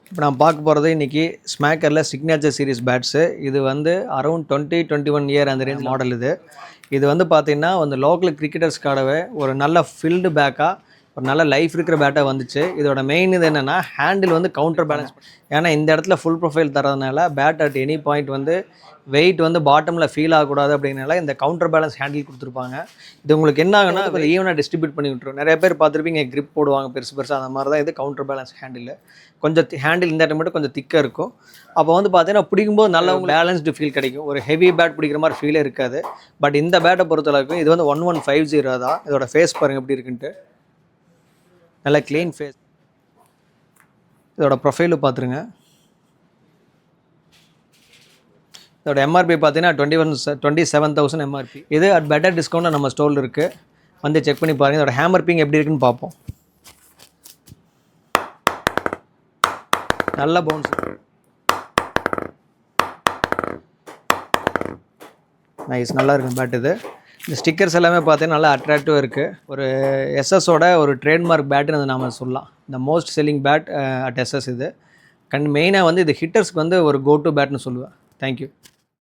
இப்போ நான் பார்க்க போகிறது இன்றைக்கி ஸ்மேக்கரில் சிக்னேச்சர் சீரிஸ் பேட்ஸு. இது வந்து அரௌண்ட் 20-21 இயர் அந்த ரேஞ்ச் மாடல். இது வந்து பார்த்திங்கன்னா வந்து லோக்கல் கிரிக்கெட்டர்ஸ்க்காகவே ஒரு நல்ல ஃபீல்டு பேக்காக ஒரு நல்ல லைஃப் இருக்கிற பேட்டாக வந்துச்சு. இதோட மெயின் இது என்னென்னா ஹேண்டில் வந்து கவுண்டர் பேலன்ஸ். ஏன்னா இந்த இடத்துல ஃபுல் ப்ரொஃபைல் தரதுனால பேட் அட் எனி பாயிண்ட் வந்து வெயிட் வந்து பாட்டமில் ஃபீல் ஆகக்கூடாது அப்படின்னால இந்த கவுண்டர் பேலன்ஸ் ஹேண்டில் கொடுத்துருப்பாங்க. இது உங்களுக்கு என்ன ஆகுனா கொஞ்சம் ஈவனாக டிஸ்ட்ரிபியூட் பண்ணி விட்டுரும். நிறைய பேர் பார்த்துருப்பீங்க கிரிப் போடுவாங்க பெருசு பெருசாக, அந்த மாதிரி தான் இது கவுண்டர் பேலன்ஸ் ஹேண்டில். கொஞ்சம் ஹேண்டில் இந்த இடத்துல மட்டும் கொஞ்சம் திக்காக இருக்கும். அப்போ வந்து பார்த்தீங்கன்னா பிடிக்கும்போது நல்ல பேலன்ஸ்டு ஃபீல் கிடைக்கும். ஒரு ஹெவி பேட் பிடிக்கிற மாதிரி ஃபீலே இருக்காது. பட் இந்த பேட்டை பொறுத்தளவுக்கு இது வந்து 1150 தான். இதோட ஃபேஸ் பாருங்கள் எப்படி இருக்குன்ட்டு, நல்ல க்ளீன் ஃபேஸ். இதோட ப்ரொஃபைலு பார்த்துருங்க. இதோட எம்ஆர்பி பார்த்தீங்கன்னா 27,000 எம்ஆர்பி. இது அட் பெட்டர் டிஸ்கவுண்ட் நம்ம ஸ்டோரில் இருக்குது, வந்து செக் பண்ணி பாருங்கள். இதோட ஹேமர் பிங் எப்படி இருக்குன்னு பார்ப்போம். நல்ல பவுன்ஸ், நைஸ், நல்லா இருக்கும் பேட். இது இந்த ஸ்டிக்கர்ஸ் எல்லாமே பார்த்தீங்கன்னா நல்லா அட்ராக்டிவாக இருக்குது. ஒரு எஸ்எஸோட ஒரு ட்ரேட்மார்க் பேட்டுன்னு அதை நாம் சொல்லலாம். இந்த most selling bat at SS இது. மெயினாக வந்து இது ஹிட்டர்ஸ்க்கு வந்து ஒரு கோ டு பேட்னு சொல்லுவேன். தேங்க்யூ.